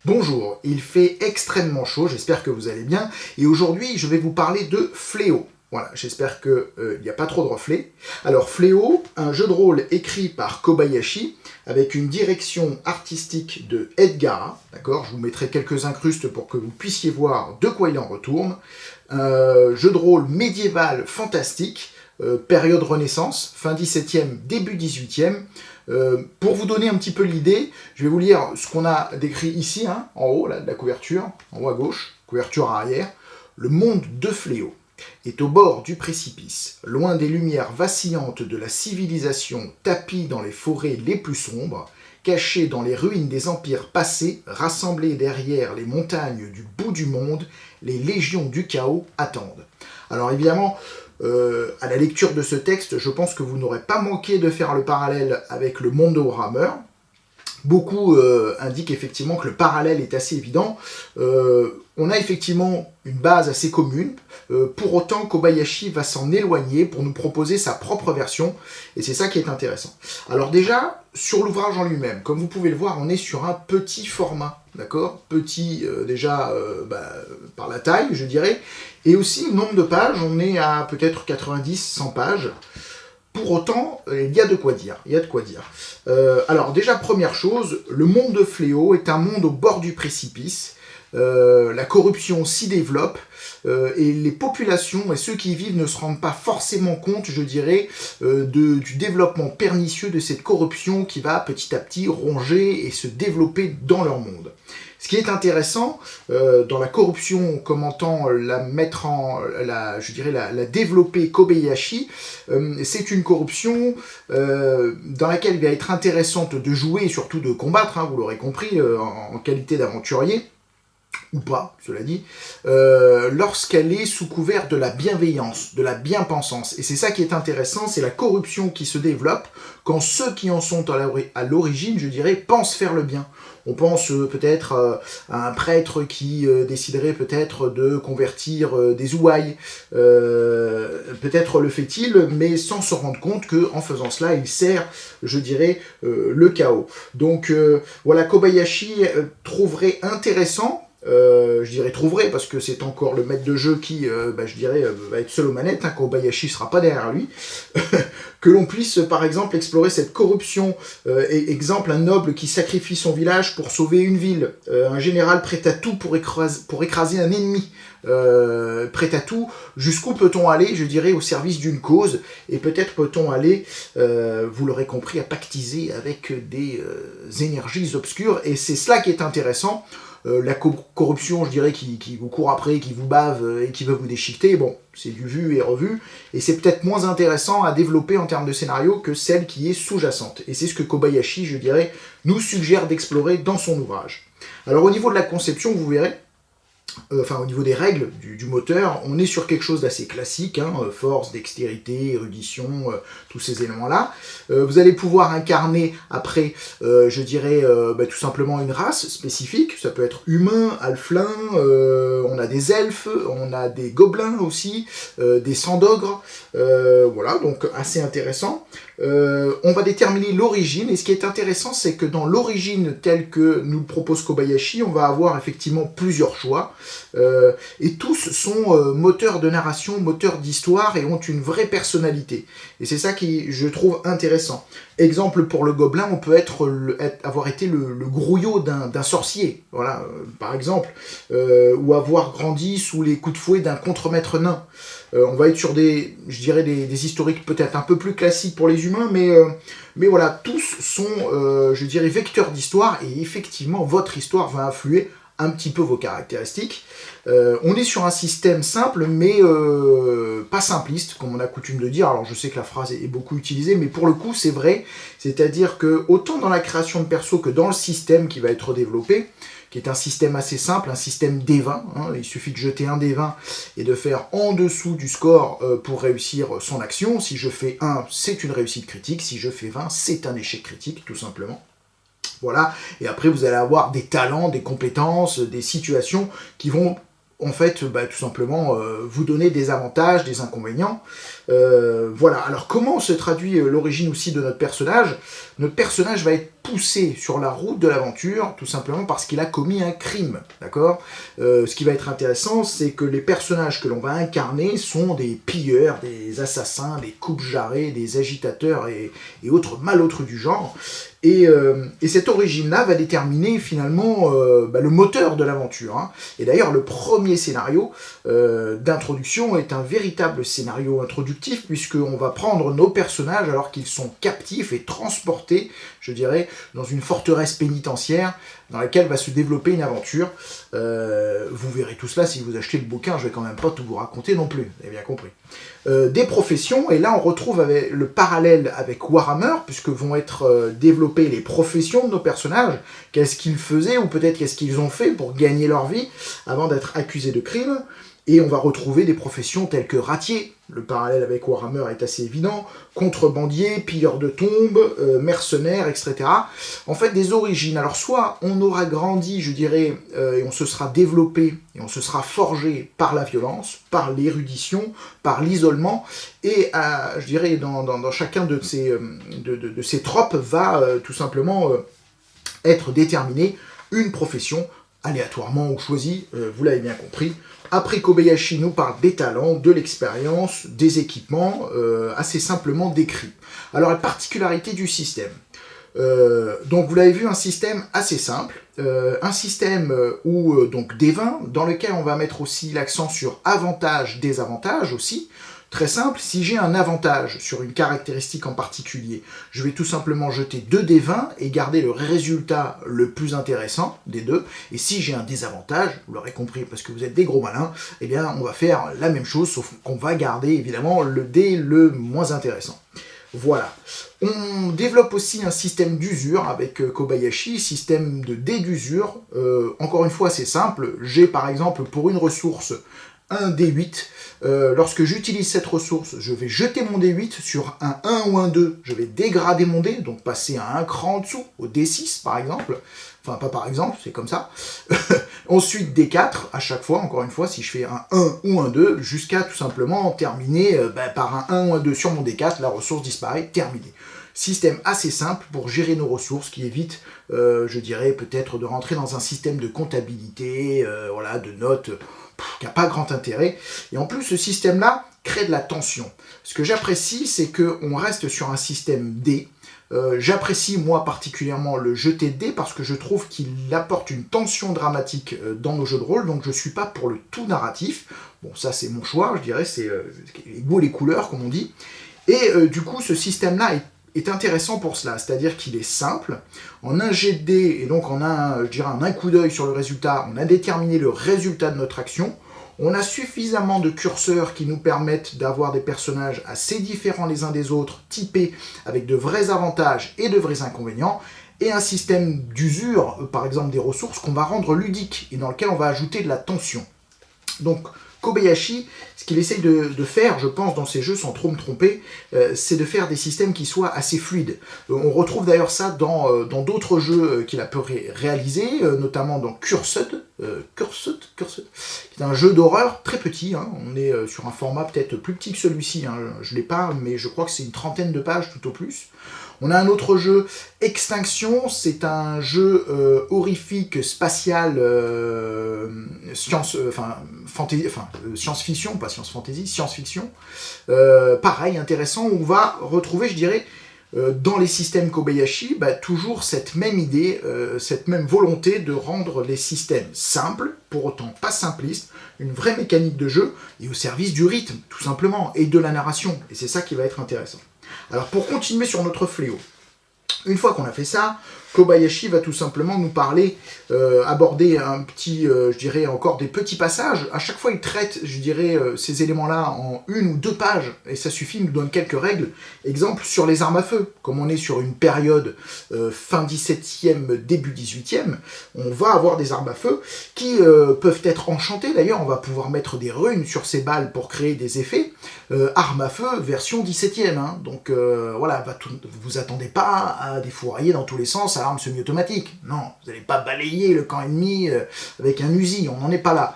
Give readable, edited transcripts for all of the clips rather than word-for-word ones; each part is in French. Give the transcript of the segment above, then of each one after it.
Bonjour, il fait extrêmement chaud, j'espère que vous allez bien, et aujourd'hui je vais vous parler de Fléau. Voilà, j'espère qu'il n'y a pas trop de reflets. Alors Fléau, un jeu de rôle écrit par Kobayashi, avec une direction artistique de Edgara, d'accord, je vous mettrai quelques incrustes pour que vous puissiez voir de quoi il en retourne. Jeu de rôle médiéval fantastique, période Renaissance, fin 17e, début 18e. Pour vous donner un petit peu l'idée, je vais vous lire ce qu'on a décrit ici, hein, en haut, là, de la couverture, en haut à gauche, couverture arrière. Le monde de Fléau est au bord du précipice, loin des lumières vacillantes de la civilisation tapie dans les forêts les plus sombres, caché dans les ruines des empires passés, rassemblés derrière les montagnes du bout du monde, les légions du chaos attendent. Alors évidemment, à la lecture de ce texte, je pense que vous n'aurez pas manqué de faire le parallèle avec le monde de Warhammer. Beaucoup indiquent effectivement que le parallèle est assez évident. On a effectivement une base assez commune. Pour autant, Kobayashi va s'en éloigner pour nous proposer sa propre version. Et c'est ça qui est intéressant. Alors déjà, sur l'ouvrage en lui-même, comme vous pouvez le voir, on est sur un petit format. D'accord ? Petit déjà par la taille, je dirais. Et aussi, nombre de pages, on est à peut-être 90-100 pages. Pour autant, il y a de quoi dire. Alors déjà, première chose, le monde de Fléau est un monde au bord du précipice. La corruption s'y développe et les populations et ceux qui y vivent ne se rendent pas forcément compte, je dirais, du développement pernicieux de cette corruption qui va petit à petit ronger et se développer dans leur monde. Ce qui est intéressant dans la corruption, comme entend la développer Kobayashi, c'est une corruption dans laquelle il va être intéressante de jouer et surtout de combattre, hein, vous l'aurez compris, en qualité d'aventurier, ou pas, cela dit, lorsqu'elle est sous couvert de la bienveillance, de la bien-pensance. Et c'est ça qui est intéressant, c'est la corruption qui se développe quand ceux qui en sont à l'origine, je dirais, pensent faire le bien. On pense peut-être à un prêtre qui déciderait peut-être de convertir des ouailles. Peut-être le fait-il, mais sans se rendre compte qu'en faisant cela, il sert, je dirais, le chaos. Donc voilà, Kobayashi trouverait intéressant, je dirais trouverait parce que c'est encore le maître de jeu qui, je dirais, va être seul aux manettes, hein, Kobayashi ne sera pas derrière lui, que l'on puisse par exemple explorer cette corruption, exemple un noble qui sacrifie son village pour sauver une ville, un général prêt à tout pour écraser un ennemi, prêt à tout, jusqu'où peut-on aller, je dirais, au service d'une cause, et peut-être peut-on aller, vous l'aurez compris, à pactiser avec des énergies obscures, et c'est cela qui est intéressant. La corruption, je dirais, qui vous court après, qui vous bave et qui veut vous déchiqueter, bon, c'est du vu et revu, et c'est peut-être moins intéressant à développer en termes de scénario que celle qui est sous-jacente. Et c'est ce que Kobayashi, je dirais, nous suggère d'explorer dans son ouvrage. Alors au niveau de la conception, vous verrez, au niveau des règles du moteur, on est sur quelque chose d'assez classique, hein, force, dextérité, érudition, tous ces éléments-là. Vous allez pouvoir incarner après, je dirais, tout simplement une race spécifique, ça peut être humain, halflin, on a des elfes, on a des gobelins aussi, des sans-d'ogres, voilà, donc assez intéressant. On va déterminer l'origine, et ce qui est intéressant, c'est que dans l'origine telle que nous le propose Kobayashi, on va avoir effectivement plusieurs choix, et tous sont moteurs de narration, moteurs d'histoire, et ont une vraie personnalité. Et c'est ça qui, je trouve, intéressant. Exemple pour le gobelin, on peut avoir été le grouillot d'un sorcier, voilà, par exemple, ou avoir grandi sous les coups de fouet d'un contremaître nain. On va être sur des historiques peut-être un peu plus classiques pour les humains, mais voilà, tous sont, je dirais, vecteurs d'histoire, et effectivement, votre histoire va influer un petit peu vos caractéristiques. On est sur un système simple, mais pas simpliste, comme on a coutume de dire. Alors je sais que la phrase est beaucoup utilisée, mais pour le coup c'est vrai. C'est-à-dire que autant dans la création de perso que dans le système qui va être développé, qui est un système assez simple, un système D20, hein, il suffit de jeter un D20 et de faire en dessous du score pour réussir son action. Si je fais 1, c'est une réussite critique. Si je fais 20, c'est un échec critique, tout simplement. Voilà, et après vous allez avoir des talents, des compétences, des situations qui vont en fait, tout simplement, vous donner des avantages, des inconvénients. Voilà. Alors, comment se traduit l'origine aussi de notre personnage? Notre personnage va être poussé sur la route de l'aventure, tout simplement parce qu'il a commis un crime, d'accord? Ce qui va être intéressant, c'est que les personnages que l'on va incarner sont des pilleurs, des assassins, des coupes-jarrets, des agitateurs et autres malautres du genre. Et cette origine-là va déterminer finalement le moteur de l'aventure. Hein. Et d'ailleurs, le premier scénario d'introduction est un véritable scénario introductif, puisqu'on va prendre nos personnages alors qu'ils sont captifs et transportés, je dirais, dans une forteresse pénitentiaire dans laquelle va se développer une aventure. Vous verrez tout cela si vous achetez le bouquin, je vais quand même pas tout vous raconter non plus, vous avez bien compris. Des professions, et là on retrouve avec le parallèle avec Warhammer, puisque vont être développées les professions de nos personnages, qu'est-ce qu'ils faisaient, ou peut-être qu'est-ce qu'ils ont fait pour gagner leur vie, avant d'être accusés de crime. Et on va retrouver des professions telles que ratier, le parallèle avec Warhammer est assez évident, contrebandier, pilleur de tombes, mercenaires, etc. En fait, des origines. Alors, soit on aura grandi, je dirais, et on se sera développé, et on se sera forgé par la violence, par l'érudition, par l'isolement, et je dirais, dans chacun de ces tropes va tout simplement être déterminée une profession, aléatoirement ou choisie, vous l'avez bien compris. Après, Kobayashi nous parle des talents, de l'expérience, des équipements, assez simplement décrits. Alors, la particularité du système. Donc, vous l'avez vu, un système assez simple, un système où, donc, des 20, dans lequel on va mettre aussi l'accent sur avantages, désavantages aussi. Très simple, si j'ai un avantage sur une caractéristique en particulier, je vais tout simplement jeter 2 dés 20 et garder le résultat le plus intéressant des deux. Et si j'ai un désavantage, vous l'aurez compris parce que vous êtes des gros malins, eh bien on va faire la même chose, sauf qu'on va garder évidemment le dé le moins intéressant. Voilà. On développe aussi un système d'usure avec Kobayashi, système de dés d'usure. Encore une fois, c'est simple. J'ai par exemple pour une ressource un D8. Lorsque j'utilise cette ressource, je vais jeter mon D8 sur un 1 ou un 2. Je vais dégrader mon dé, donc passer à un cran en dessous, au D6 par exemple. Enfin, pas par exemple, c'est comme ça. Ensuite, D4, à chaque fois, encore une fois, si je fais un 1 ou un 2, jusqu'à tout simplement terminer par un 1 ou un 2 sur mon D4, la ressource disparaît, terminé. Système assez simple pour gérer nos ressources, qui évite, je dirais, peut-être de rentrer dans un système de comptabilité, voilà, de notes, qui n'a pas grand intérêt. Et en plus, ce système-là crée de la tension. Ce que j'apprécie, c'est qu'on reste sur un système D. J'apprécie, moi, particulièrement le jeter de dés parce que je trouve qu'il apporte une tension dramatique dans nos jeux de rôle, donc je ne suis pas pour le tout narratif. Bon, ça, c'est mon choix, je dirais, c'est les goûts et les couleurs, comme on dit. Et du coup, ce système-là est intéressant pour cela, c'est-à-dire qu'il est simple. En un jet de dés, et donc en un coup d'œil sur le résultat, on a déterminé le résultat de notre action. On a suffisamment de curseurs qui nous permettent d'avoir des personnages assez différents les uns des autres, typés avec de vrais avantages et de vrais inconvénients, et un système d'usure, par exemple des ressources, qu'on va rendre ludique, et dans lequel on va ajouter de la tension. Donc, Kobayashi, ce qu'il essaye de faire, je pense, dans ses jeux, sans trop me tromper, c'est de faire des systèmes qui soient assez fluides. On retrouve d'ailleurs ça dans d'autres jeux qu'il a pu réaliser, notamment dans Cursed, qui est un jeu d'horreur très petit. Hein. On est sur un format peut-être plus petit que celui-ci, hein. Je ne l'ai pas, mais je crois que c'est une trentaine de pages tout au plus. On a un autre jeu, Extinction, c'est un jeu horrifique, spatial, science-fiction, pas science-fantasy, science-fiction. Pareil, intéressant, où on va retrouver, je dirais, dans les systèmes Kobayashi, toujours cette même idée, cette même volonté de rendre les systèmes simples, pour autant pas simplistes, une vraie mécanique de jeu, et au service du rythme, tout simplement, et de la narration. Et c'est ça qui va être intéressant. Alors pour continuer sur notre fléau, une fois qu'on a fait ça, Kobayashi va tout simplement nous parler, aborder un petit, je dirais encore des petits passages. À chaque fois, il traite, je dirais, ces éléments-là en 1 ou 2 pages, et ça suffit, il nous donne quelques règles. Exemple, sur les armes à feu, comme on est sur une période fin 17e, début 18e, on va avoir des armes à feu qui peuvent être enchantées. D'ailleurs, on va pouvoir mettre des runes sur ces balles pour créer des effets. Armes à feu, version 17e. Hein. Donc voilà, vous attendez pas à défourailler dans tous les sens, à arme semi-automatique. Non, vous n'allez pas balayer le camp ennemi avec un Uzi, on n'en est pas là.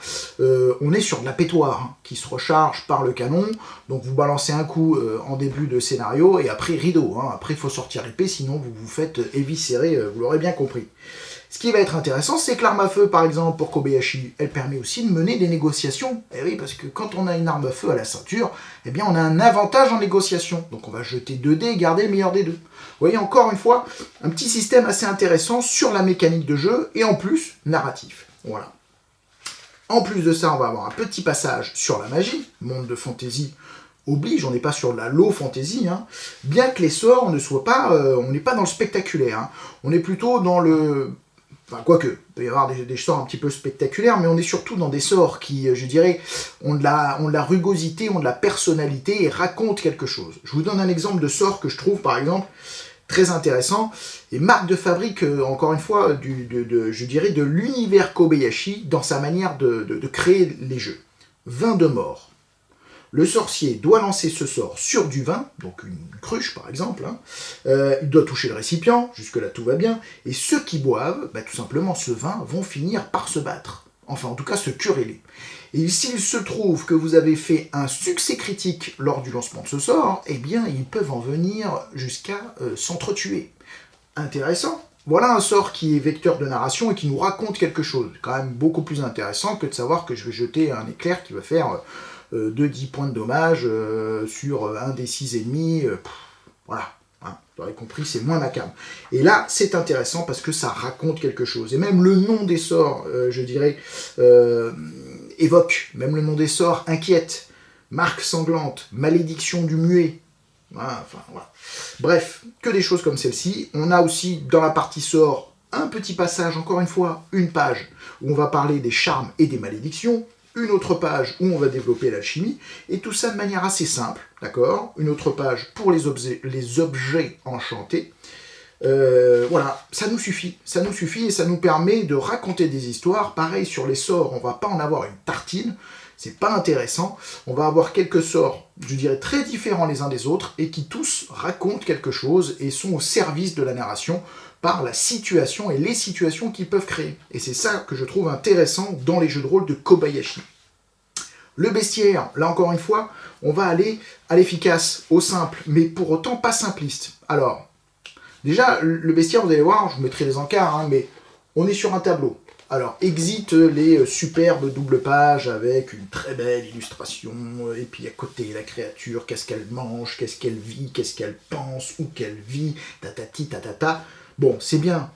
On est sur de la pétoire, hein, qui se recharge par le canon, donc vous balancez un coup en début de scénario, et après rideau, hein. Après il faut sortir épée, sinon vous vous faites éviscérer, vous l'aurez bien compris. Ce qui va être intéressant, c'est que l'arme à feu, par exemple, pour Kobayashi, elle permet aussi de mener des négociations. Eh oui, parce que quand on a une arme à feu à la ceinture, eh bien on a un avantage en négociation. Donc on va jeter 2 dés et garder le meilleur des deux. Vous voyez, encore une fois, un petit système assez intéressant sur la mécanique de jeu, et en plus, narratif. Voilà. En plus de ça, on va avoir un petit passage sur la magie, monde de fantasy oblige, on n'est pas sur la low fantasy, hein, bien que les sorts ne soient pas, on n'est pas dans le spectaculaire, hein, on est plutôt dans le... Enfin, quoique, il peut y avoir des sorts un petit peu spectaculaires, mais on est surtout dans des sorts qui, je dirais, ont de la rugosité, ont de la personnalité et racontent quelque chose. Je vous donne un exemple de sort que je trouve, par exemple, très intéressant, et marque de fabrique, encore une fois, je dirais, de l'univers Kobayashi dans sa manière de créer les jeux. Vin de mort. Le sorcier doit lancer ce sort sur du vin, donc une cruche par exemple, hein. Il doit toucher le récipient, jusque-là tout va bien, et ceux qui boivent, tout simplement ce vin, vont finir par se battre. Enfin en tout cas se quereller. Et s'il se trouve que vous avez fait un succès critique lors du lancement de ce sort, eh bien ils peuvent en venir jusqu'à s'entretuer. Intéressant. Voilà un sort qui est vecteur de narration et qui nous raconte quelque chose. Quand même beaucoup plus intéressant que de savoir que je vais jeter un éclair qui va faire... de 10 points de dommage sur un des 6 ennemis, voilà, hein, vous aurez compris, c'est moins macabre. Et là, c'est intéressant parce que ça raconte quelque chose. Et même le nom des sorts, je dirais, évoque, même le nom des sorts inquiète, marque sanglante, malédiction du muet, voilà, enfin, voilà. Bref, que des choses comme celle-ci. On a aussi, dans la partie sort, un petit passage, encore une fois, une page, où on va parler des charmes et des malédictions, une autre page où on va développer l'alchimie, et tout ça de manière assez simple, d'accord? Une autre page pour les objets enchantés. Voilà, ça nous suffit et ça nous permet de raconter des histoires. Pareil sur les sorts, on va pas en avoir une tartine, c'est pas intéressant. On va avoir quelques sorts, je dirais, très différents les uns des autres, et qui tous racontent quelque chose et sont au service de la narration, par la situation et les situations qu'ils peuvent créer. Et c'est ça que je trouve intéressant dans les jeux de rôle de Kobayashi. Le bestiaire, là encore une fois, on va aller à l'efficace, au simple, mais pour autant pas simpliste. Alors, déjà, le bestiaire, vous allez voir, je vous mettrai les encarts, hein, mais on est sur un tableau. Alors, exit les superbes doubles pages avec une très belle illustration, et puis à côté, la créature, qu'est-ce qu'elle mange, qu'est-ce qu'elle vit, qu'est-ce qu'elle pense, où qu'elle vit, tatati, tatata. Bon, c'est bien.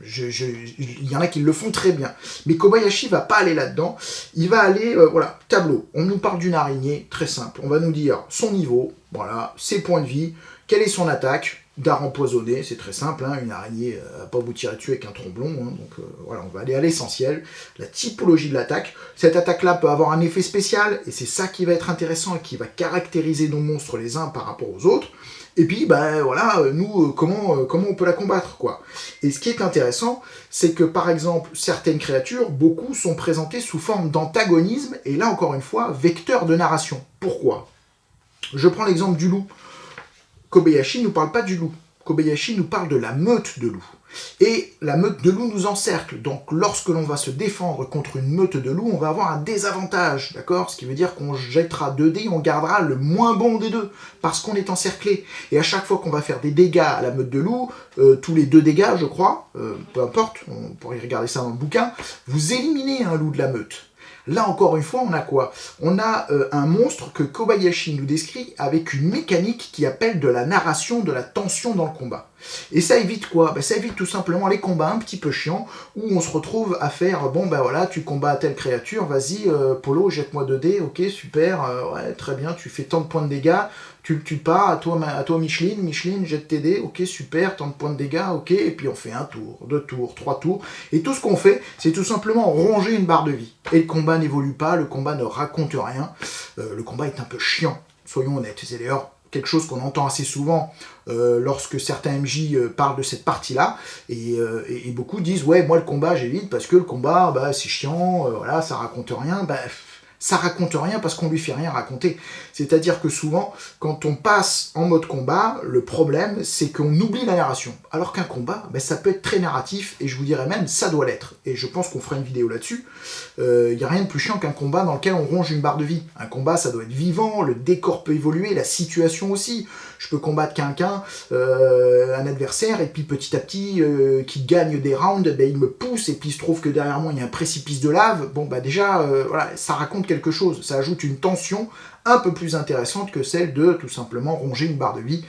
Il y en a qui le font très bien. Mais Kobayashi va pas aller là-dedans. Il va aller, voilà, tableau. On nous parle d'une araignée, très simple. On va nous dire son niveau, voilà, ses points de vie, quelle est son attaque, dard empoisonné, c'est très simple, hein, une araignée va pas vous tirer dessus avec un tromblon, hein, donc voilà, on va aller à l'essentiel, la typologie de l'attaque. Cette attaque-là peut avoir un effet spécial, et c'est ça qui va être intéressant et qui va caractériser nos monstres les uns par rapport aux autres. Et puis, voilà, nous, comment on peut la combattre, quoi. Et ce qui est intéressant, c'est que, par exemple, certaines créatures, beaucoup sont présentées sous forme d'antagonisme, et là, encore une fois, vecteur de narration. Pourquoi ? Je prends l'exemple du loup. Kobayashi ne nous parle pas du loup. Kobayashi nous parle de la meute de loups. Et la meute de loups nous encercle. Donc lorsque l'on va se défendre contre une meute de loups, on va avoir un désavantage, d'accord ? Ce qui veut dire qu'on jettera 2 dés, on gardera le moins bon des deux, parce qu'on est encerclé. Et à chaque fois qu'on va faire des dégâts à la meute de loups, tous les 2 dégâts, je crois, peu importe, on pourrait regarder ça dans le bouquin, vous éliminez un loup de la meute. Là, encore une fois, on a quoi ? On a un monstre que Kobayashi nous décrit avec une mécanique qui appelle de la narration, de la tension dans le combat. Et ça évite quoi ? Ça évite tout simplement les combats un petit peu chiants, où on se retrouve à faire, voilà, tu combats telle créature, vas-y, Polo, jette-moi 2 dés, ok, super, ouais, très bien, tu fais tant de points de dégâts, tu le tues pas, à toi Micheline, jette tes dés, ok, super, tant de points de dégâts, ok, et puis on fait 1 tour, 2 tours, 3 tours, et tout ce qu'on fait, c'est tout simplement ronger une barre de vie. Et le combat n'évolue pas, le combat ne raconte rien, le combat est un peu chiant, soyons honnêtes, c'est d'ailleurs quelque chose qu'on entend assez souvent lorsque certains MJ parlent de cette partie-là, et beaucoup disent « Ouais, moi le combat j'évite parce que le combat, c'est chiant, voilà, ça raconte rien. » ça raconte rien parce qu'on lui fait rien raconter. C'est-à-dire que souvent, quand on passe en mode combat, le problème, c'est qu'on oublie la narration. Alors qu'un combat, ben, ça peut être très narratif, et je vous dirais même, ça doit l'être. Et je pense qu'on fera une vidéo là-dessus. Il n'y a rien de plus chiant qu'un combat dans lequel on ronge une barre de vie. Un combat, ça doit être vivant, le décor peut évoluer, la situation aussi. Je peux combattre quelqu'un, un adversaire, et puis petit à petit, qui gagne des rounds, ben, il me pousse, et puis il se trouve que derrière moi, il y a un précipice de lave. Bon, bah déjà, voilà, ça raconte quelque chose, ça ajoute une tension un peu plus intéressante que celle de tout simplement ronger une barre de vie,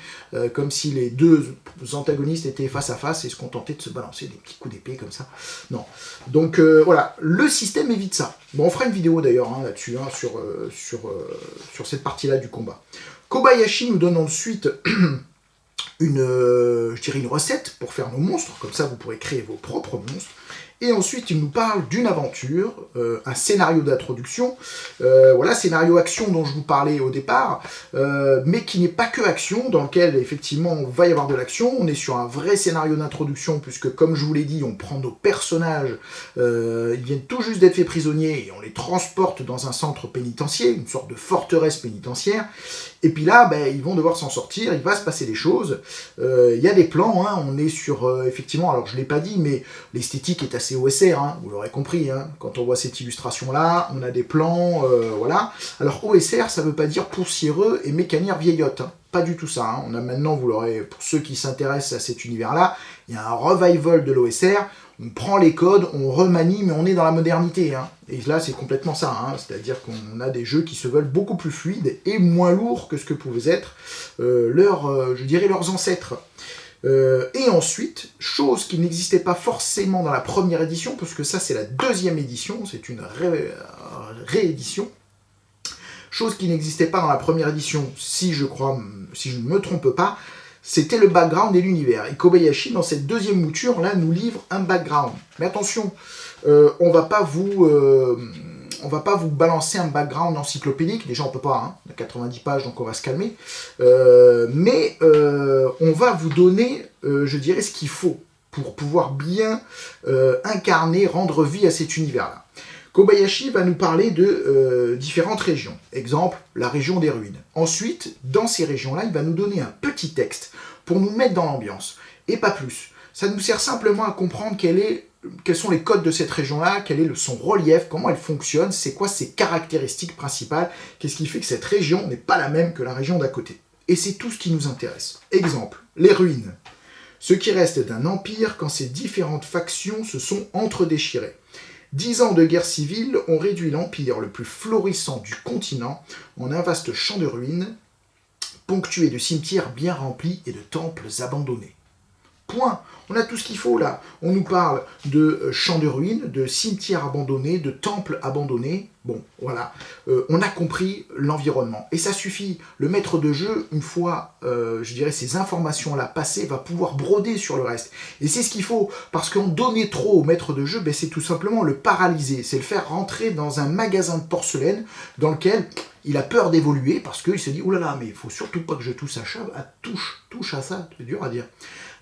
comme si les deux antagonistes étaient face à face et se contentaient de se balancer des petits coups d'épée comme ça. Non. Donc voilà, le système évite ça. Bon, on fera une vidéo d'ailleurs hein, là-dessus, hein, sur cette partie-là du combat. Kobayashi nous donne ensuite je dirais une recette pour faire nos monstres, comme ça vous pourrez créer vos propres monstres. Et ensuite, il nous parle d'une aventure, un scénario d'introduction, voilà, scénario action dont je vous parlais au départ, mais qui n'est pas que action, dans lequel, effectivement, on va y avoir de l'action. On est sur un vrai scénario d'introduction, puisque, comme je vous l'ai dit, on prend nos personnages, ils viennent tout juste d'être faits prisonniers, et on les transporte dans un centre pénitentiaire, une sorte de forteresse pénitentiaire, et puis là, ben, ils vont devoir s'en sortir, il va se passer des choses, il y a des plans, hein, on est sur, effectivement, alors je ne l'ai pas dit, mais l'esthétique est assez OSR, hein, vous l'aurez compris, hein, quand on voit cette illustration-là, on a des plans, voilà. Alors OSR, ça ne veut pas dire poussiéreux et mécanière vieillotte, hein. Pas du tout ça, hein. On a maintenant, vous l'aurez, pour ceux qui s'intéressent à cet univers-là, il y a un revival de l'OSR, on prend les codes, on remanie, mais on est dans la modernité, hein. Et là, c'est complètement ça, hein. C'est-à-dire qu'on a des jeux qui se veulent beaucoup plus fluides et moins lourds que ce que pouvaient être je dirais leurs ancêtres. Et ensuite, chose qui n'existait pas forcément dans la première édition, parce que ça c'est la deuxième édition, c'est une réédition, chose qui n'existait pas dans la première édition, si je ne me trompe pas, c'était le background et l'univers. Et Kobayashi, dans cette deuxième mouture, là, nous livre un background. Mais attention, on va pas vous balancer un background encyclopédique, déjà on peut pas, hein, on a 90 pages donc on va se calmer, mais on va vous donner, je dirais, ce qu'il faut pour pouvoir bien incarner, rendre vie à cet univers-là. Kobayashi va nous parler de différentes régions. Exemple, la région des ruines. Ensuite, dans ces régions-là, il va nous donner un petit texte pour nous mettre dans l'ambiance, et pas plus. Ça nous sert simplement à comprendre quels sont les codes de cette région-là, quel est son relief, comment elle fonctionne, c'est quoi ses caractéristiques principales, qu'est-ce qui fait que cette région n'est pas la même que la région d'à côté. Et c'est tout ce qui nous intéresse. Exemple, les ruines. Ce qui reste d'un empire quand ces différentes factions se sont entre-déchirées. 10 ans de guerre civile ont réduit l'empire le plus florissant du continent en un vaste champ de ruines, ponctué de cimetières bien remplis et de temples abandonnés. Point. On a tout ce qu'il faut là. On nous parle de champs de ruines, de cimetières abandonnés, de temples abandonnés. Bon, voilà. On a compris l'environnement. Et ça suffit. Le maître de jeu, une fois, je dirais, ces informations-là passées, va pouvoir broder sur le reste. Et c'est ce qu'il faut. Parce qu'en donner trop au maître de jeu, ben, c'est tout simplement le paralyser. C'est le faire rentrer dans un magasin de porcelaine dans lequel il a peur d'évoluer parce qu'il se dit « Ouh là là, mais il faut surtout pas que je touche à ça. » C'est dur à dire.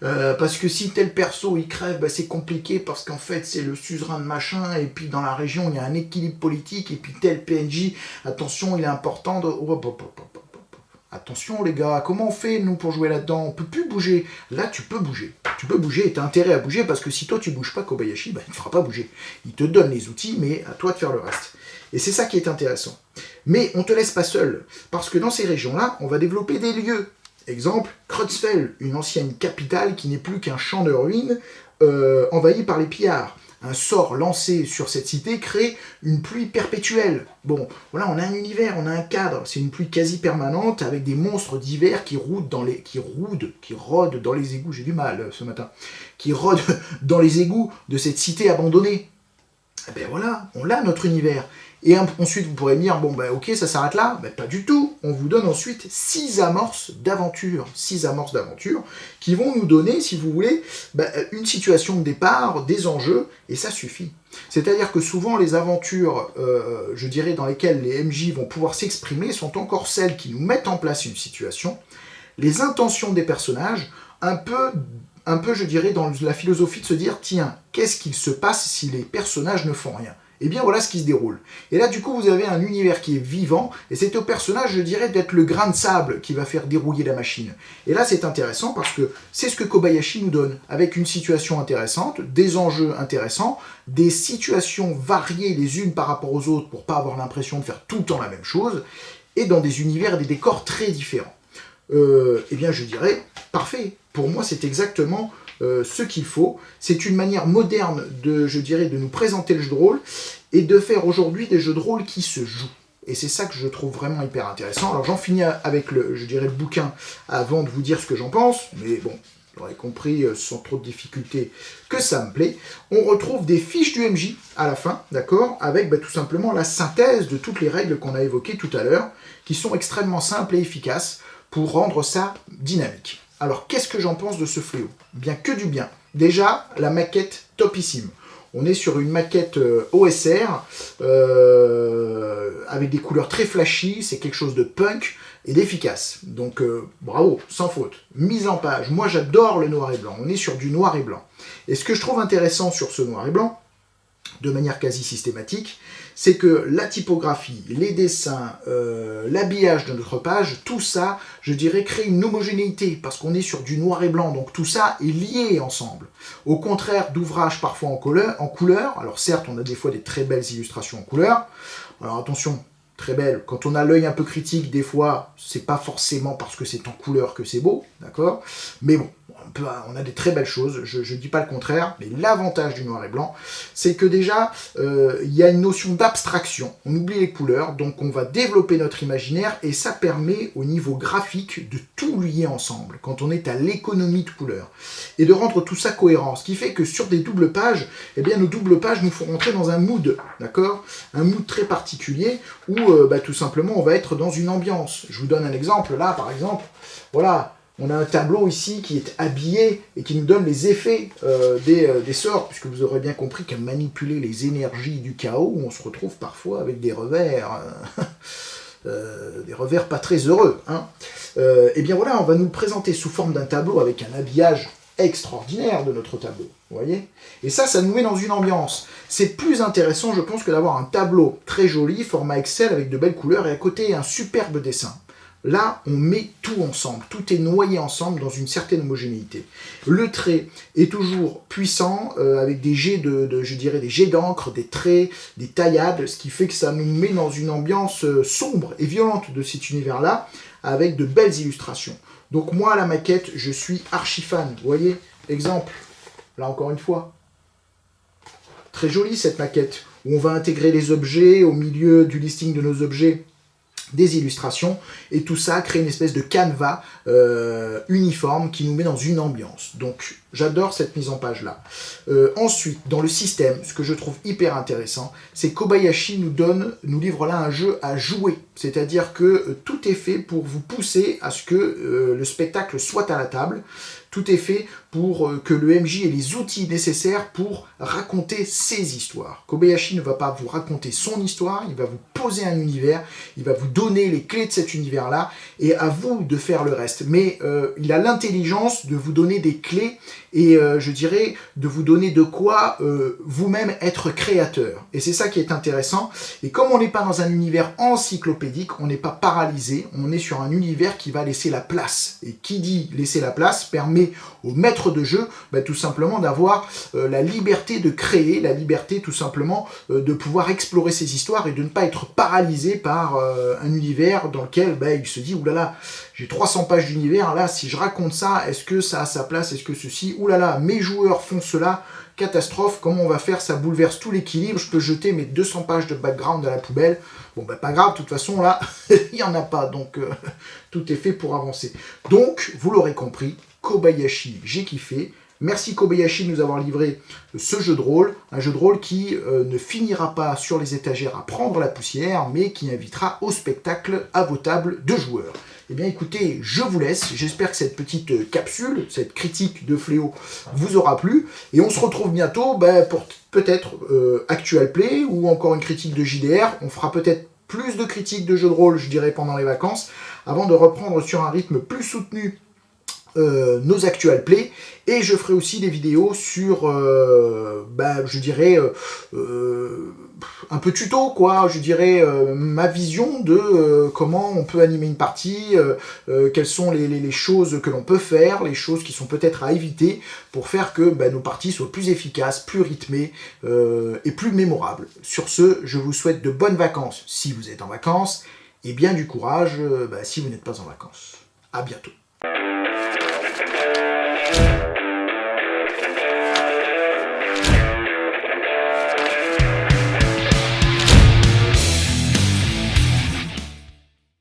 Parce que si tel perso il crève, bah, c'est compliqué parce qu'en fait c'est le suzerain de machin et puis dans la région il y a un équilibre politique et puis tel PNJ, attention il est important de... Attention les gars, comment on fait nous pour jouer là-dedans? On peut plus bouger. Là tu peux bouger et t'as intérêt à bouger parce que si toi tu bouges pas, Kobayashi, bah, il ne fera pas bouger. Il te donne les outils mais à toi de faire le reste. Et c'est ça qui est intéressant. Mais on te laisse pas seul parce que dans ces régions-là on va développer des lieux. Exemple, Creutzfeld, une ancienne capitale qui n'est plus qu'un champ de ruines envahi par les pillards. Un sort lancé sur cette cité crée une pluie perpétuelle. Bon, voilà, on a un univers, on a un cadre. C'est une pluie quasi permanente avec des monstres divers qui rôdent dans les égouts. J'ai du mal ce matin. Qui rôdent dans les égouts de cette cité abandonnée. Eh ben voilà, on a notre univers. Et ensuite, vous pourrez me dire, bon, ben ok, ça s'arrête là. Ben pas du tout. On vous donne ensuite 6 amorces d'aventure. 6 amorces d'aventure qui vont nous donner, si vous voulez, ben, une situation de départ, des enjeux, et ça suffit. C'est-à-dire que souvent, les aventures, je dirais, dans lesquelles les MJ vont pouvoir s'exprimer sont encore celles qui nous mettent en place une situation, les intentions des personnages, un peu, je dirais, dans la philosophie de se dire, tiens, qu'est-ce qu'il se passe si les personnages ne font rien ? Et bien voilà ce qui se déroule. Et là du coup vous avez un univers qui est vivant, et c'est au personnage, je dirais, d'être le grain de sable qui va faire dérouiller la machine. Et là c'est intéressant parce que c'est ce que Kobayashi nous donne, avec une situation intéressante, des enjeux intéressants, des situations variées les unes par rapport aux autres pour pas avoir l'impression de faire tout le temps la même chose, et dans des univers et des décors très différents. Eh bien je dirais, parfait. Pour moi c'est exactement ce qu'il faut. C'est une manière moderne je dirais, de nous présenter le jeu de rôle et de faire aujourd'hui des jeux de rôle qui se jouent. Et c'est ça que je trouve vraiment hyper intéressant. Alors j'en finis avec je dirais, le bouquin avant de vous dire ce que j'en pense, mais bon, vous aurez compris sans trop de difficulté que ça me plaît. On retrouve des fiches du MJ à la fin, d'accord, avec tout simplement la synthèse de toutes les règles qu'on a évoquées tout à l'heure, qui sont extrêmement simples et efficaces pour rendre ça dynamique. Alors, qu'est-ce que j'en pense de ce fléau? Bien que du bien. Déjà, la maquette topissime. On est sur une maquette OSR avec des couleurs très flashy, c'est quelque chose de punk et d'efficace. Donc, bravo, sans faute. Mise en page, moi j'adore le noir et blanc. On est sur du noir et blanc. Et ce que je trouve intéressant sur ce noir et blanc, de manière quasi systématique, c'est que la typographie, les dessins, l'habillage de notre page, tout ça, je dirais, crée une homogénéité, parce qu'on est sur du noir et blanc, donc tout ça est lié ensemble. Au contraire d'ouvrages parfois en couleur, alors certes, on a des fois des très belles illustrations en couleur, alors attention, très belle, quand on a l'œil un peu critique, des fois, c'est pas forcément parce que c'est en couleur que c'est beau, d'accord? Mais bon, on a des très belles choses, je dis pas le contraire, mais l'avantage du noir et blanc, c'est que déjà, il y a une notion d'abstraction, on oublie les couleurs, donc on va développer notre imaginaire, et ça permet au niveau graphique de tout lier ensemble, quand on est à l'économie de couleurs, et de rendre tout ça cohérent, ce qui fait que sur des doubles pages, eh bien nos doubles pages nous font rentrer dans un mood, d'accord? Un mood très particulier, où tout simplement on va être dans une ambiance. Je vous donne un exemple, là par exemple, voilà, on a un tableau ici qui est habillé et qui nous donne les effets des sorts, puisque vous aurez bien compris qu'à manipuler les énergies du chaos, on se retrouve parfois avec des revers, pas très heureux. Hein. Et bien voilà, on va nous le présenter sous forme d'un tableau avec un habillage extraordinaire de notre tableau, vous voyez? Et ça nous met dans une ambiance. C'est plus intéressant, je pense, que d'avoir un tableau très joli, format Excel, avec de belles couleurs, et à côté un superbe dessin. Là, on met tout ensemble, tout est noyé ensemble dans une certaine homogénéité. Le trait est toujours puissant, avec des jets je dirais, des jets d'encre, des traits, des taillades, ce qui fait que ça nous met dans une ambiance sombre et violente de cet univers-là, avec de belles illustrations. Donc moi, la maquette, je suis archi fan, vous voyez? Exemple, là encore une fois. Très jolie cette maquette, où on va intégrer les objets au milieu du listing de nos objets, des illustrations, et tout ça crée une espèce de canevas uniforme qui nous met dans une ambiance. Donc j'adore cette mise en page là. Ensuite, dans le système, ce que je trouve hyper intéressant, c'est que Kobayashi nous livre là un jeu à jouer, c'est-à-dire que tout est fait pour vous pousser à ce que le spectacle soit à la table. Tout est fait pour que le MJ ait les outils nécessaires pour raconter ses histoires. Kobayashi ne va pas vous raconter son histoire, il va vous poser un univers, il va vous donner les clés de cet univers-là, et à vous de faire le reste. Mais il a l'intelligence de vous donner des clés, et je dirais de vous donner de quoi vous-même être créateur. Et c'est ça qui est intéressant. Et comme on n'est pas dans un univers encyclopédique, on n'est pas paralysé, on est sur un univers qui va laisser la place. Et qui dit laisser la place permet au maître de jeu tout simplement d'avoir la liberté de créer, la liberté tout simplement de pouvoir explorer ses histoires et de ne pas être paralysé par un univers dans lequel il se dit oulala, j'ai 300 pages d'univers, là si je raconte ça, est-ce que ça a sa place, est-ce que ceci, oulala, mes joueurs font cela, catastrophe, comment on va faire, ça bouleverse tout l'équilibre, je peux jeter mes 200 pages de background à la poubelle, bon pas grave, de toute façon là, il n'y en a pas, donc tout est fait pour avancer. Donc, vous l'aurez compris, Kobayashi, j'ai kiffé. Merci Kobayashi de nous avoir livré ce jeu de rôle, un jeu de rôle qui ne finira pas sur les étagères à prendre la poussière, mais qui invitera au spectacle à vos tables de joueurs. Eh bien écoutez, je vous laisse, j'espère que cette petite capsule, cette critique de Fléau vous aura plu, et on se retrouve bientôt pour peut-être Actual Play, ou encore une critique de JDR, on fera peut-être plus de critiques de jeux de rôle, je dirais, pendant les vacances, avant de reprendre sur un rythme plus soutenu nos actual plays, et je ferai aussi des vidéos sur, je dirais, un peu tuto, quoi, je dirais ma vision de comment on peut animer une partie, quelles sont les choses que l'on peut faire, les choses qui sont peut-être à éviter pour faire que nos parties soient plus efficaces, plus rythmées et plus mémorables. Sur ce, je vous souhaite de bonnes vacances si vous êtes en vacances, et bien du courage si vous n'êtes pas en vacances. À bientôt.